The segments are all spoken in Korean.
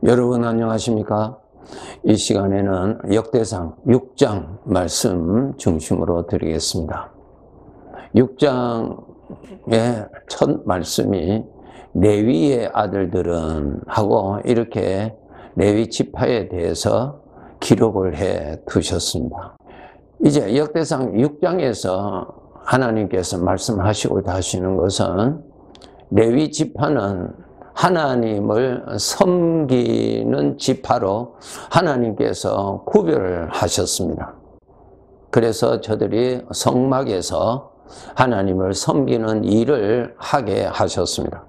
여러분 안녕하십니까? 이 시간에는 역대상 6장 말씀 중심으로 드리겠습니다. 6장의 첫 말씀이 레위의 아들들은 하고 이렇게 레위 지파에 대해서 기록을 해 두셨습니다. 이제 역대상 6장에서 하나님께서 말씀하시고 하시는 것은 레위 지파는 하나님을 섬기는 지파로 하나님께서 구별을 하셨습니다. 그래서 저들이 성막에서 하나님을 섬기는 일을 하게 하셨습니다.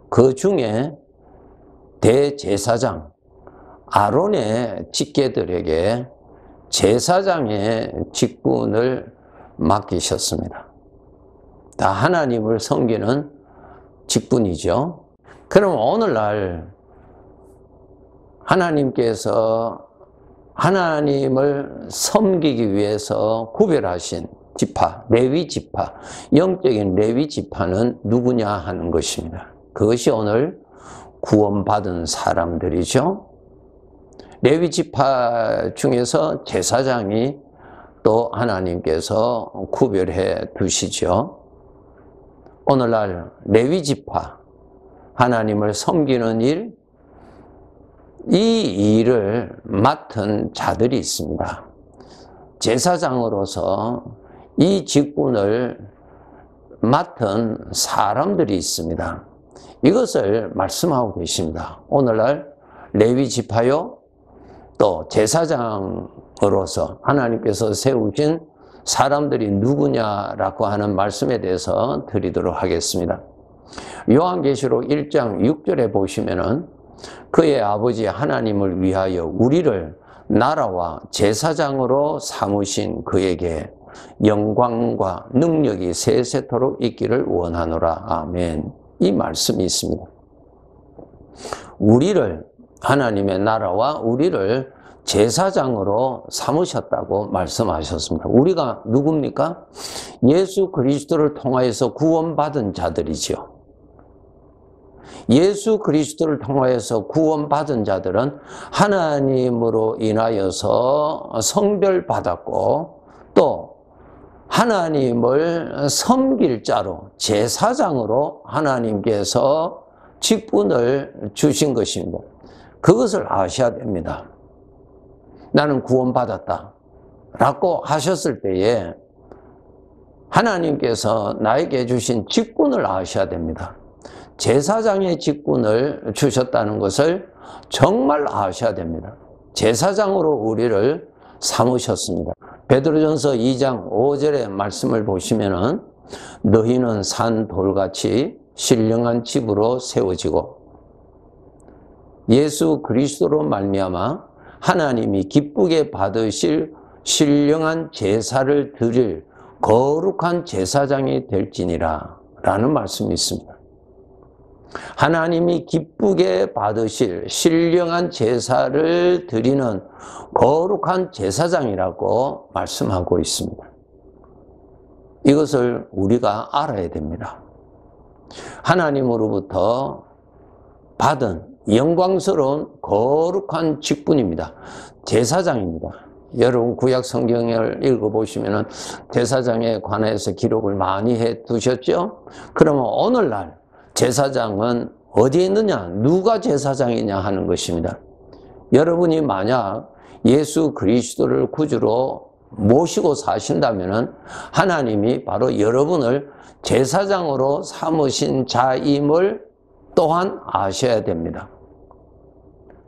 그 중에 대제사장 아론의 직계들에게 제사장의 직분을 맡기셨습니다. 다 하나님을 섬기는 직분이죠. 그럼 오늘날 하나님께서 하나님을 섬기기 위해서 구별하신 지파, 레위 지파, 영적인 레위 지파는 누구냐 하는 것입니다. 그것이 오늘 구원받은 사람들이죠. 레위 지파 중에서 제사장이 또 하나님께서 구별해 두시죠. 오늘날 레위 지파, 하나님을 섬기는 일, 이 일을 맡은 자들이 있습니다. 제사장으로서 이 직분을 맡은 사람들이 있습니다. 이것을 말씀하고 계십니다. 오늘날 레위 지파요, 또 제사장으로서 하나님께서 세우신 사람들이 누구냐라고 하는 말씀에 대해서 드리도록 하겠습니다. 요한계시록 1장 6절에 보시면은 그의 아버지 하나님을 위하여 우리를 나라와 제사장으로 삼으신 그에게 영광과 능력이 세세토록 있기를 원하노라. 아멘. 이 말씀이 있습니다. 우리를, 하나님의 나라와 우리를 제사장으로 삼으셨다고 말씀하셨습니다. 우리가 누굽니까? 예수 그리스도를 통하여서 구원받은 자들이죠. 예수 그리스도를 통하여서 구원받은 자들은 하나님으로 인하여서 성별받았고 또 하나님을 섬길 자로 제사장으로 하나님께서 직분을 주신 것입니다. 그것을 아셔야 됩니다. 나는 구원받았다 라고 하셨을 때에 하나님께서 나에게 주신 직분을 아셔야 됩니다. 제사장의 직분을 주셨다는 것을 정말 아셔야 됩니다. 제사장으로 우리를 삼으셨습니다. 베드로전서 2장 5절의 말씀을 보시면은 너희는 산 돌같이 신령한 집으로 세워지고 예수 그리스도로 말미암아 하나님이 기쁘게 받으실 신령한 제사를 드릴 거룩한 제사장이 될지니라 라는 말씀이 있습니다. 하나님이 기쁘게 받으실 신령한 제사를 드리는 거룩한 제사장이라고 말씀하고 있습니다. 이것을 우리가 알아야 됩니다. 하나님으로부터 받은 영광스러운 거룩한 직분입니다. 제사장입니다. 여러분 구약 성경을 읽어보시면 제사장에 관해서 기록을 많이 해 두셨죠? 그러면 오늘날 제사장은 어디에 있느냐? 누가 제사장이냐 하는 것입니다. 여러분이 만약 예수 그리스도를 구주로 모시고 사신다면 하나님이 바로 여러분을 제사장으로 삼으신 자임을 또한 아셔야 됩니다.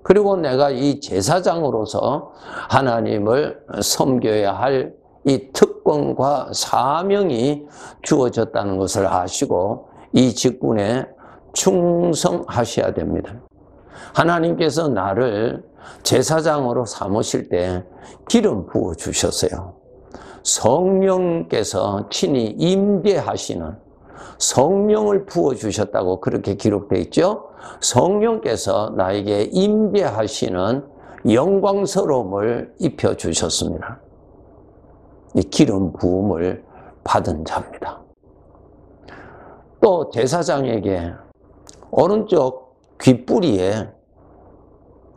그리고 내가 이 제사장으로서 하나님을 섬겨야 할 이 특권과 사명이 주어졌다는 것을 아시고 이 직분에 충성하셔야 됩니다. 하나님께서 나를 제사장으로 삼으실 때 기름 부어 주셨어요. 성령께서 친히 임재하시는 성령을 부어 주셨다고 그렇게 기록되어 있죠. 성령께서 나에게 임재하시는 영광스러움을 입혀 주셨습니다. 이 기름 부음을 받은 자입니다. 또 제사장에게 오른쪽 귓뿌리에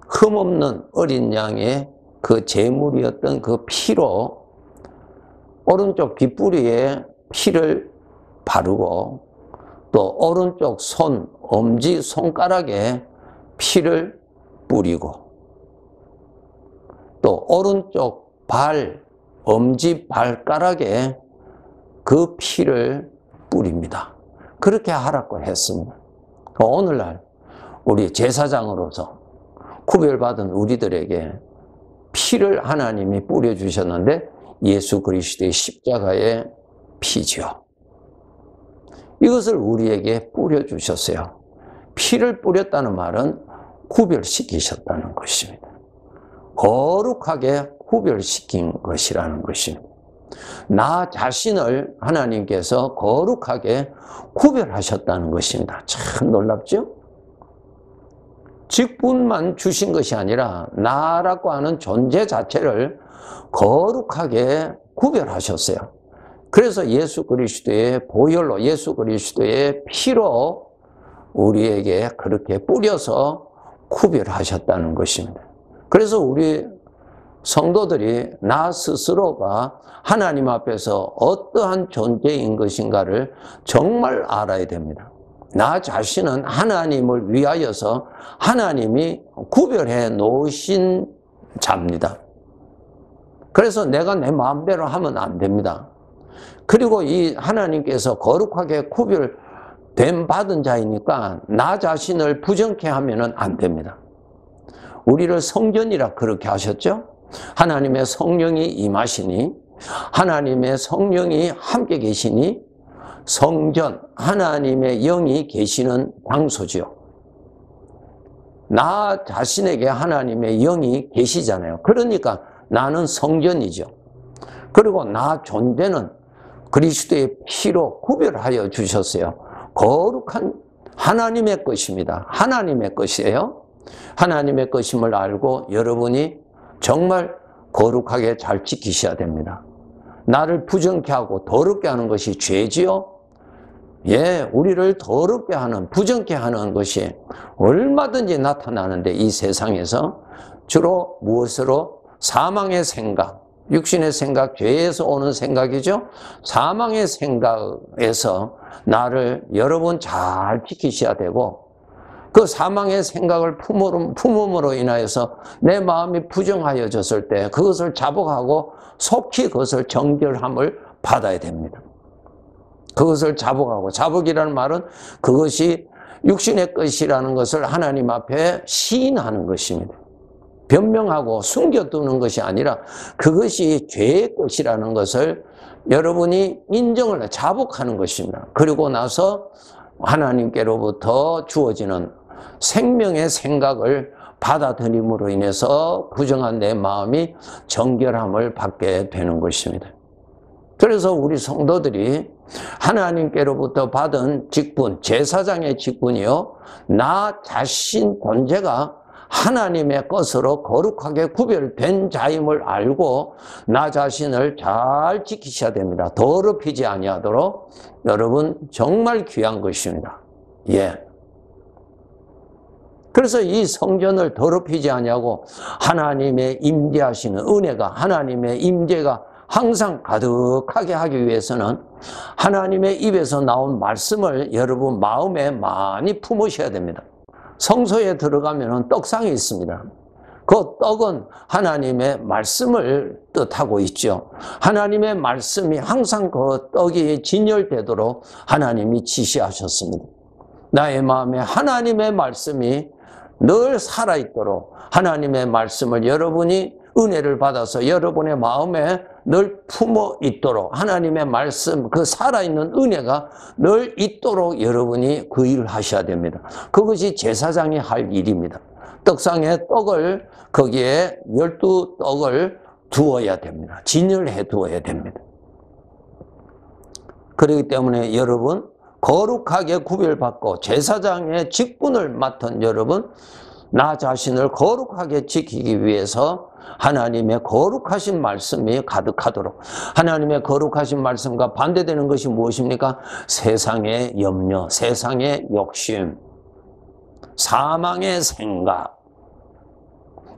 흠없는 어린 양의 그 제물이었던 그 피로 오른쪽 뒷부리에 피를 바르고 또 오른쪽 손, 엄지, 손가락에 피를 뿌리고 또 오른쪽 발, 엄지, 발가락에 그 피를 뿌립니다. 그렇게 하라고 했습니다. 오늘날 우리 제사장으로서 구별받은 우리들에게 피를 하나님이 뿌려주셨는데 예수 그리스도의 십자가의 피죠. 이것을 우리에게 뿌려주셨어요. 피를 뿌렸다는 말은 구별시키셨다는 것입니다. 거룩하게 구별시킨 것이라는 것입니다. 나 자신을 하나님께서 거룩하게 구별하셨다는 것입니다. 참 놀랍죠? 직분만 주신 것이 아니라 나라고 하는 존재 자체를 거룩하게 구별하셨어요. 그래서 예수 그리스도의 보혈로, 예수 그리스도의 피로 우리에게 그렇게 뿌려서 구별하셨다는 것입니다. 그래서 우리 성도들이 나 스스로가 하나님 앞에서 어떠한 존재인 것인가를 정말 알아야 됩니다. 나 자신은 하나님을 위하여서 하나님이 구별해 놓으신 자입니다. 그래서 내가 내 마음대로 하면 안 됩니다. 그리고 이 하나님께서 거룩하게 구별됨 받은 자이니까 나 자신을 부정케 하면 안 됩니다. 우리를 성전이라 그렇게 하셨죠? 하나님의 성령이 임하시니, 하나님의 성령이 함께 계시니 성전, 하나님의 영이 계시는 장소지요. 나 자신에게 하나님의 영이 계시잖아요. 그러니까 나는 성전이죠. 그리고 나 존재는 그리스도의 피로 구별하여 주셨어요. 거룩한 하나님의 것입니다. 하나님의 것이에요. 하나님의 것임을 알고 여러분이 정말 거룩하게 잘 지키셔야 됩니다. 나를 부정케 하고 더럽게 하는 것이 죄지요? 예, 우리를 더럽게 하는, 부정케 하는 것이 얼마든지 나타나는데 이 세상에서 주로 무엇으로? 사망의 생각, 육신의 생각, 죄에서 오는 생각이죠. 사망의 생각에서 나를 여러분 잘 지키셔야 되고 그 사망의 생각을 품음으로 인하여서 내 마음이 부정하여졌을 때 그것을 자복하고 속히 그것을 정결함을 받아야 됩니다. 그것을 자복하고, 자복이라는 말은 그것이 육신의 것이라는 것을 하나님 앞에 시인하는 것입니다. 변명하고 숨겨두는 것이 아니라 그것이 죄의 것이라는 것을 여러분이 인정을 자복하는 것입니다. 그리고 나서 하나님께로부터 주어지는 생명의 생각을 받아들임으로 인해서 부정한 내 마음이 정결함을 받게 되는 것입니다. 그래서 우리 성도들이 하나님께로부터 받은 직분, 제사장의 직분이요, 나 자신 존재가 하나님의 것으로 거룩하게 구별된 자임을 알고 나 자신을 잘 지키셔야 됩니다. 더럽히지 아니하도록. 여러분 정말 귀한 것입니다. 예. 그래서 이 성전을 더럽히지 아니하고 하나님의 임재하시는 은혜가, 하나님의 임재가 항상 가득하게 하기 위해서는 하나님의 입에서 나온 말씀을 여러분 마음에 많이 품으셔야 됩니다. 성소에 들어가면 떡상이 있습니다. 그 떡은 하나님의 말씀을 뜻하고 있죠. 하나님의 말씀이 항상 그 떡이 진열되도록 하나님이 지시하셨습니다. 나의 마음에 하나님의 말씀이 늘 살아있도록 하나님의 말씀을 여러분이 은혜를 받아서 여러분의 마음에 늘 품어 있도록 하나님의 말씀, 그 살아있는 은혜가 늘 있도록 여러분이 그 일을 하셔야 됩니다. 그것이 제사장이 할 일입니다. 떡상에 떡을, 거기에 12떡을 두어야 됩니다. 진열해 두어야 됩니다. 그렇기 때문에 여러분 거룩하게 구별받고 제사장의 직분을 맡은 여러분, 나 자신을 거룩하게 지키기 위해서 하나님의 거룩하신 말씀이 가득하도록, 하나님의 거룩하신 말씀과 반대되는 것이 무엇입니까? 세상의 염려, 세상의 욕심, 사망의 생각,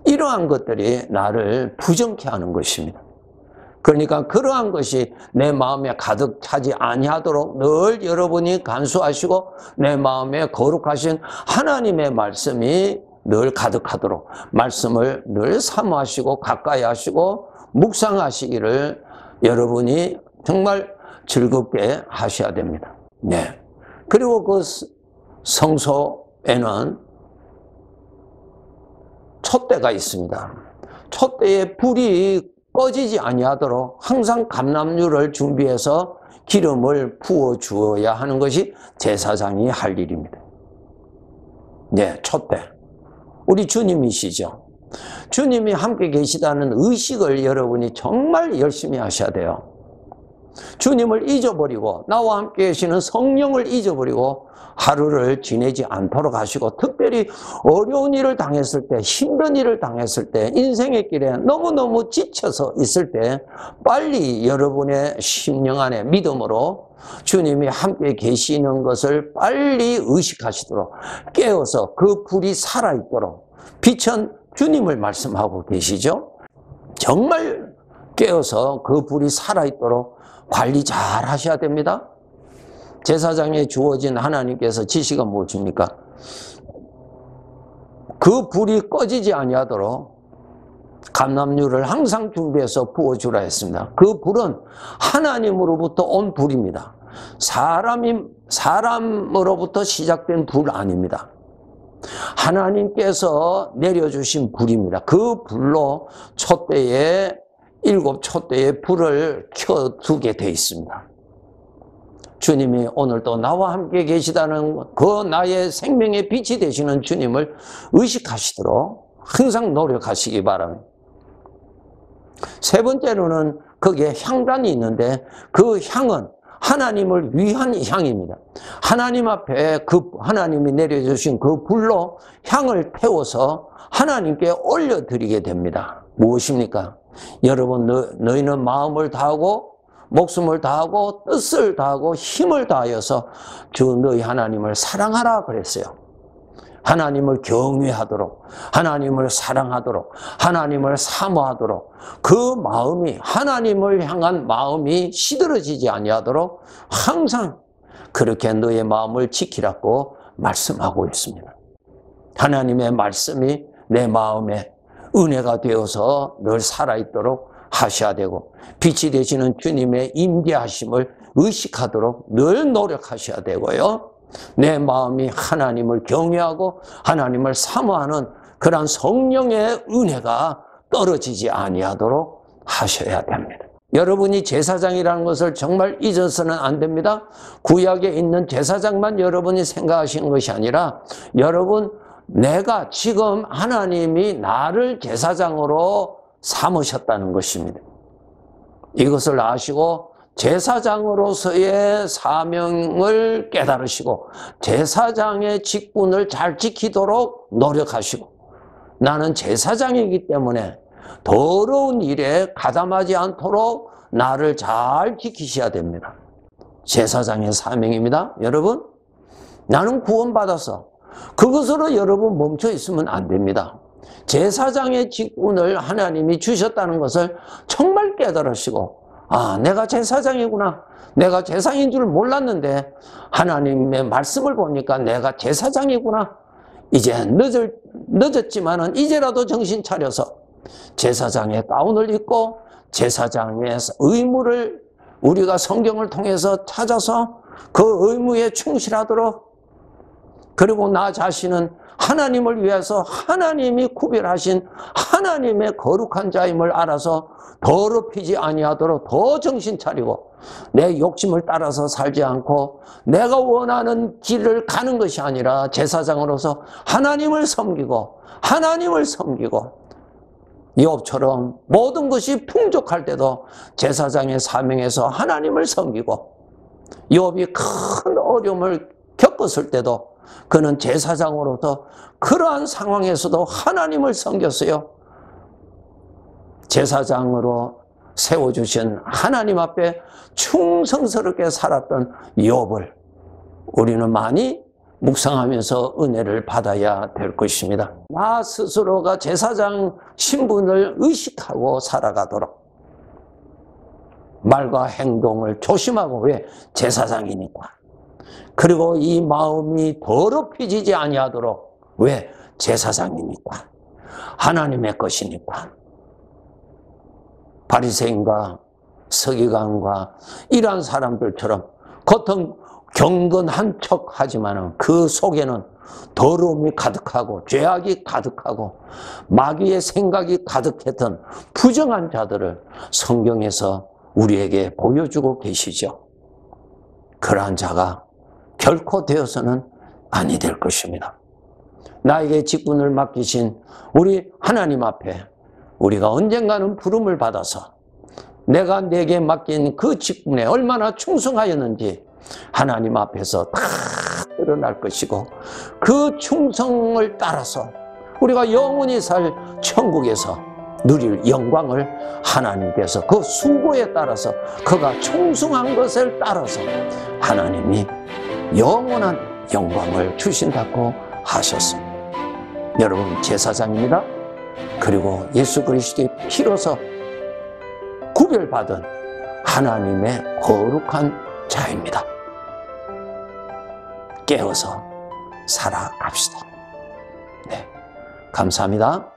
이러한 것들이 나를 부정케 하는 것입니다. 그러니까 그러한 것이 내 마음에 가득 차지 아니하도록 늘 여러분이 간수하시고 내 마음에 거룩하신 하나님의 말씀이 늘 가득하도록 말씀을 늘 사모하시고 가까이 하시고 묵상하시기를 여러분이 정말 즐겁게 하셔야 됩니다. 네. 그리고 그 성소에는 촛대가 있습니다. 촛대에 불이 꺼지지 아니하도록 항상 감람유를 준비해서 기름을 부어 주어야 하는 것이 제사장이 할 일입니다. 네, 촛대. 우리 주님이시죠. 주님이 함께 계시다는 의식을 여러분이 정말 열심히 하셔야 돼요. 주님을 잊어버리고 나와 함께 계시는 성령을 잊어버리고 하루를 지내지 않도록 하시고, 특별히 어려운 일을 당했을 때, 힘든 일을 당했을 때, 인생의 길에 너무너무 지쳐서 있을 때 빨리 여러분의 심령 안에 믿음으로 주님이 함께 계시는 것을 빨리 의식하시도록 깨어서 그 불이 살아있도록, 빛은 주님을 말씀하고 계시죠. 정말 깨어서 그 불이 살아있도록 관리 잘 하셔야 됩니다. 제사장에 주어진 하나님께서 지시가 무엇입니까? 그 불이 꺼지지 아니하도록 감람유를 항상 준비해서 부어주라 했습니다. 그 불은 하나님으로부터 온 불입니다. 사람으로부터 시작된 불 아닙니다. 하나님께서 내려주신 불입니다. 그 불로 촛대에 7 촛대의 불을 켜두게 되어 있습니다. 주님이 오늘도 나와 함께 계시다는 그 나의 생명의 빛이 되시는 주님을 의식하시도록 항상 노력하시기 바랍니다. 세 번째로는 거기에 향단이 있는데 그 향은 하나님을 위한 향입니다. 하나님 앞에 그 하나님이 내려주신 그 불로 향을 태워서 하나님께 올려드리게 됩니다. 무엇입니까? 여러분, 너희는 마음을 다하고 목숨을 다하고 뜻을 다하고 힘을 다하여서 주 너희 하나님을 사랑하라 그랬어요. 하나님을 경외하도록, 하나님을 사랑하도록, 하나님을 사모하도록, 그 마음이, 하나님을 향한 마음이 시들어지지 아니하도록 항상 그렇게 너의 마음을 지키라고 말씀하고 있습니다. 하나님의 말씀이 내 마음에 은혜가 되어서 늘 살아있도록 하셔야 되고, 빛이 되시는 주님의 임재하심을 의식하도록 늘 노력하셔야 되고요. 내 마음이 하나님을 경외하고 하나님을 사모하는 그러한 성령의 은혜가 떨어지지 아니하도록 하셔야 됩니다. 여러분이 제사장이라는 것을 정말 잊어서는 안 됩니다. 구약에 있는 제사장만 여러분이 생각하시는 것이 아니라, 여러분, 내가 지금 하나님이 나를 제사장으로 삼으셨다는 것입니다. 이것을 아시고 제사장으로서의 사명을 깨달으시고 제사장의 직분을 잘 지키도록 노력하시고, 나는 제사장이기 때문에 더러운 일에 가담하지 않도록 나를 잘 지키셔야 됩니다. 제사장의 사명입니다. 여러분, 나는 구원받아서 그것으로 여러분 멈춰 있으면 안 됩니다. 제사장의 직분을 하나님이 주셨다는 것을 정말 깨달으시고, 아, 내가 제사장이구나. 내가 제사장인 줄 몰랐는데 하나님의 말씀을 보니까 내가 제사장이구나. 이제 늦었지만은 이제라도 정신 차려서 제사장의 가운을 입고 제사장의 의무를 우리가 성경을 통해서 찾아서 그 의무에 충실하도록, 그리고 나 자신은 하나님을 위해서 하나님이 구별하신 하나님의 거룩한 자임을 알아서 더럽히지 아니하도록 더 정신 차리고, 내 욕심을 따라서 살지 않고 내가 원하는 길을 가는 것이 아니라 제사장으로서 하나님을 섬기고 욥처럼 모든 것이 풍족할 때도 제사장의 사명에서 하나님을 섬기고, 욥이 큰 어려움을 겪었을 때도 그는 제사장으로서 그러한 상황에서도 하나님을 섬겼어요. 제사장으로 세워주신 하나님 앞에 충성스럽게 살았던 욥을 우리는 많이 묵상하면서 은혜를 받아야 될 것입니다. 나 스스로가 제사장 신분을 의식하고 살아가도록 말과 행동을 조심하고, 왜? 제사장이니까. 그리고 이 마음이 더럽혀지지 아니하도록, 왜? 제사장이니까. 하나님의 것이니까. 바리새인과 서기관과 이러한 사람들처럼 겉은 경건한 척 하지만 그 속에는 더러움이 가득하고 죄악이 가득하고 마귀의 생각이 가득했던 부정한 자들을 성경에서 우리에게 보여주고 계시죠. 그러한 자가 결코 되어서는 아니 될 것입니다. 나에게 직분을 맡기신 우리 하나님 앞에 우리가 언젠가는 부름을 받아서 내가 내게 맡긴 그 직분에 얼마나 충성하였는지 하나님 앞에서 다 드러날 것이고, 그 충성을 따라서 우리가 영원히 살 천국에서 누릴 영광을 하나님께서 그 수고에 따라서, 그가 충성한 것을 따라서 하나님이 영원한 영광을 주신다고 하셨습니다. 여러분, 제사장입니다. 그리고 예수 그리스도의 피로서 구별받은 하나님의 거룩한 자입니다. 깨어서 살아갑시다. 네, 감사합니다.